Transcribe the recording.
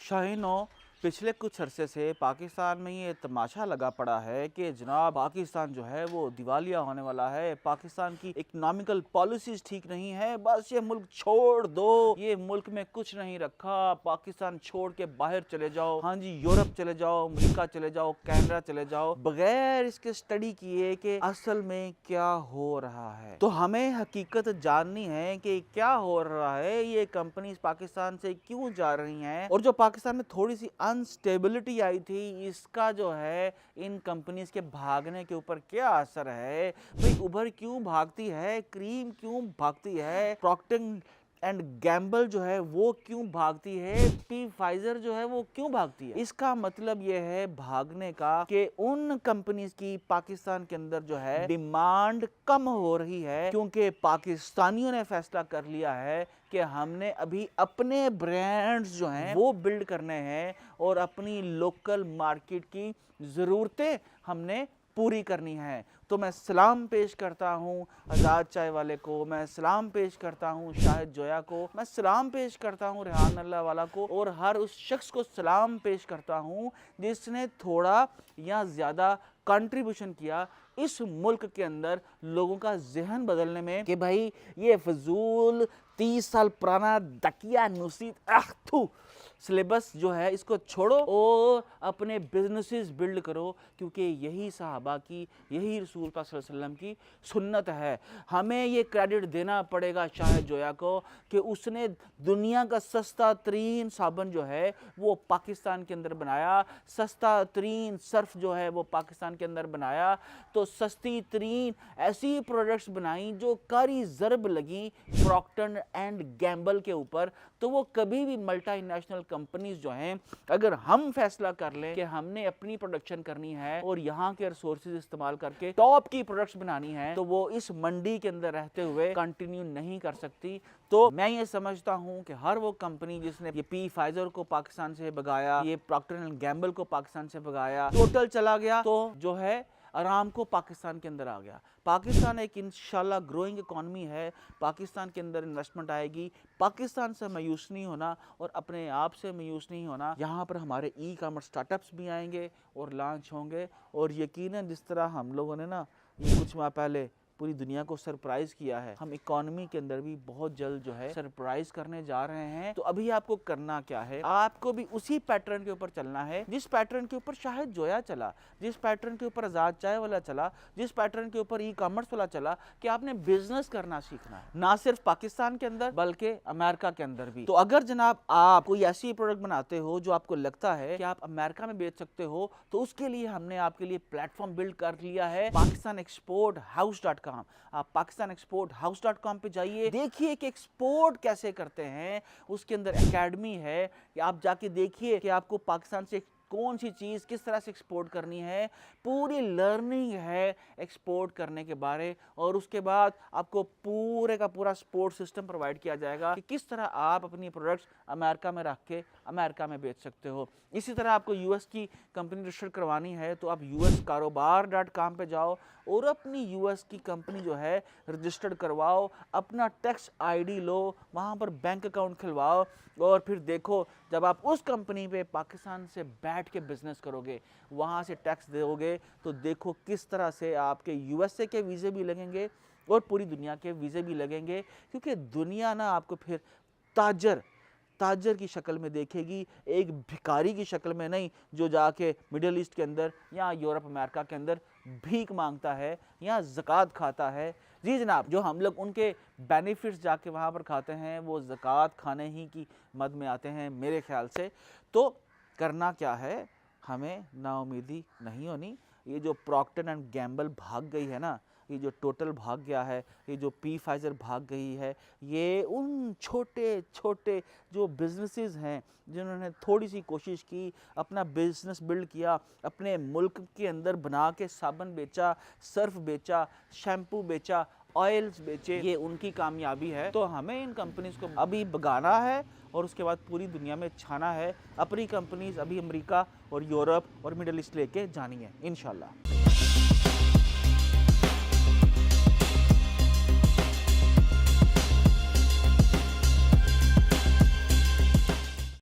शाहीनों पिछले कुछ अरसे से पाकिस्तान में ये तमाशा लगा पड़ा है कि जनाब पाकिस्तान जो है वो दिवालिया होने वाला है। पाकिस्तान की इकोनॉमिकल पॉलिसीज ठीक नहीं है, बस ये मुल्क छोड़ दो, ये मुल्क में कुछ नहीं रखा, पाकिस्तान छोड़ के बाहर चले जाओ, हाँ जी यूरोप चले जाओ, अमेरिका चले जाओ, कनाडा चले जाओ, बगैर इसके स्टडी किए कि असल में क्या हो रहा है। तो हमें हकीकत जाननी है कि क्या हो रहा है, ये कंपनीज पाकिस्तान से क्यों जा रही हैं, और जो पाकिस्तान में थोड़ी सी अनस्टेबिलिटी आई थी इसका जो है इन कंपनीज के भागने के ऊपर क्या असर है। भाई उबर क्यों भागती है, क्रीम क्यों भागती है, प्रॉक्टर एंड गैम्बल जो है वो क्यों भागती है, फाइजर जो है वो क्यों भागती है। इसका मतलब ये है भागने का कि उन कंपनीज की पाकिस्तान के अंदर जो है डिमांड कम हो रही है, क्योंकि पाकिस्तानियों ने फैसला कर लिया है कि हमने अभी अपने ब्रांड्स जो हैं वो बिल्ड करने हैं और अपनी लोकल मार्केट की ज़रूरतें हमने पूरी करनी है। तो मैं सलाम पेश करता हूँ आज़ाद चाय वाले को, मैं सलाम पेश करता हूँ शाहिद जोया को, मैं सलाम पेश करता हूँ रेहान अल्लाह वाला को, और हर उस शख्स को सलाम पेश करता हूँ जिसने थोड़ा या ज़्यादा कंट्रीब्यूशन किया इस मुल्क के अंदर लोगों का जहन बदलने में कि भाई ये फजूल 30 साल पुराना दकिया नुसीत सिलेबस जो है इसको छोड़ो और अपने बिजनेसेस बिल्ड करो, क्योंकि यही सहाबा की, यही रसूल पाक सल्लल्लाहु अलैहि वसल्लम की सुन्नत है। हमें ये क्रेडिट देना पड़ेगा शाहिद जोया को कि उसने दुनिया का सस्ता तरीन साबन जो है वो पाकिस्तान के अंदर बनाया, सस्ता तरीन सर्फ जो है वो पाकिस्तान के अंदर बनाया, तो सस्ती तरीन ऐसी प्रोडक्ट्स बनाई जो कारी ज़रब लगी प्रॉक्टर एंड गैम्बल के ऊपर। तो वो कभी भी मल्टीनेशनल कंपनीज जो हैं, अगर हम फैसला कर लें कि हमने अपनी प्रोडक्शन करनी है और यहाँ के रिसोर्सेज इस्तेमाल करके टॉप की प्रोडक्ट्स बनानी है, तो वो इस मंडी के अंदर रहते हुए कंटिन्यू नहीं कर सकती। तो मैं ये समझता हूँ कि हर वो कंपनी जिसने ये फाइजर को पाकिस्तान से भगाया, ये प्रॉक्टर एंड गैम्बल को पाकिस्तान से भगाया, टोटल चला गया, तो जो है आराम को पाकिस्तान के अंदर आ गया। पाकिस्तान एक इंशाल्लाह ग्रोइंग इकॉनमी है, पाकिस्तान के अंदर इन्वेस्टमेंट आएगी, पाकिस्तान से मायूस नहीं होना और अपने आप से मायूस नहीं होना। यहाँ पर हमारे ई कॉमर्स स्टार्टअप्स भी आएंगे और लॉन्च होंगे, और यकीनन जिस तरह हम लोगों ने ना ये कुछ माह पहले पूरी दुनिया को सरप्राइज किया है, हम इकोनॉमी के अंदर भी बहुत जल्द जो है सरप्राइज करने जा रहे हैं। तो अभी आपको करना क्या है, आपको भी उसी पैटर्न के ऊपर चलना है जिस पैटर्न के ऊपर शाहिद जोया चला, जिस पैटर्न के ऊपर आज़ाद चाय वाला चला, जिस पैटर्न के ऊपर ई कॉमर्स वाला चला, कि आपने बिजनेस करना सीखना है, ना सिर्फ पाकिस्तान के अंदर बल्कि अमेरिका के अंदर भी। तो अगर जनाब आप कोई ऐसी प्रोडक्ट बनाते हो जो आपको लगता है कि आप अमेरिका में बेच सकते हो, तो उसके लिए हमने आपके लिए प्लेटफॉर्म बिल्ड कर लिया है, पाकिस्तान एक्सपोर्ट हाउस.com। आप पाकिस्तान एक्सपोर्ट हाउस.com पे जाइए, देखिए कि एक्सपोर्ट कैसे करते हैं, उसके अंदर एकेडमी है कि आप जाके देखिए कि आपको पाकिस्तान से कौन सी चीज़ किस तरह से एक्सपोर्ट करनी है, पूरी लर्निंग है एक्सपोर्ट करने के बारे, और उसके बाद आपको पूरे का पूरा सपोर्ट सिस्टम प्रोवाइड किया जाएगा कि किस तरह आप अपनी प्रोडक्ट्स अमेरिका में रख के अमेरिका में बेच सकते हो। इसी तरह आपको यूएस की कंपनी रजिस्टर करवानी है तो आप uskarobar.com पे जाओ और अपनी यूएस की कंपनी जो है रजिस्टर्ड करवाओ, अपना टैक्स आईडी लो, वहाँ पर बैंक अकाउंट खुलवाओ, और फिर देखो जब आप उस कंपनी पे पाकिस्तान से बैठ के बिजनेस करोगे, वहाँ से टैक्स दोगे, तो देखो किस तरह से आपके यूएसए के वीज़े भी लगेंगे और पूरी दुनिया के वीज़े भी लगेंगे, क्योंकि दुनिया ना आपको फिर ताजर की शक्ल में देखेगी, एक भिखारी की शक्ल में नहीं जो जाके मिडिल ईस्ट के अंदर या यूरोप अमेरिका के अंदर भीख मांगता है या ज़कात खाता है। जी जनाब, जो हम लोग उनके बेनिफिट्स जाके वहाँ पर खाते हैं वो ज़कात खाने ही की मद में आते हैं मेरे ख्याल से। तो करना क्या है, हमें नाउमीदी नहीं होनी। ये जो प्रॉक्टर एंड गैम्बल भाग गई है ना, ये जो टोटल भाग गया है, ये जो फाइजर भाग गई है, ये उन छोटे छोटे जो बिजनेसेस हैं जिन्होंने थोड़ी सी कोशिश की, अपना बिजनेस बिल्ड किया, अपने मुल्क के अंदर बना के साबन बेचा, सर्फ बेचा, शैम्पू बेचा, ऑयल्स बेचे, ये उनकी कामयाबी है। तो हमें इन कंपनीज को अभी भगाना है और उसके बाद पूरी दुनिया में छाना है। अपनी कंपनीज अभी अमेरिका और यूरोप और मिडिल ईस्ट लेके जानी है इंशाल्लाह।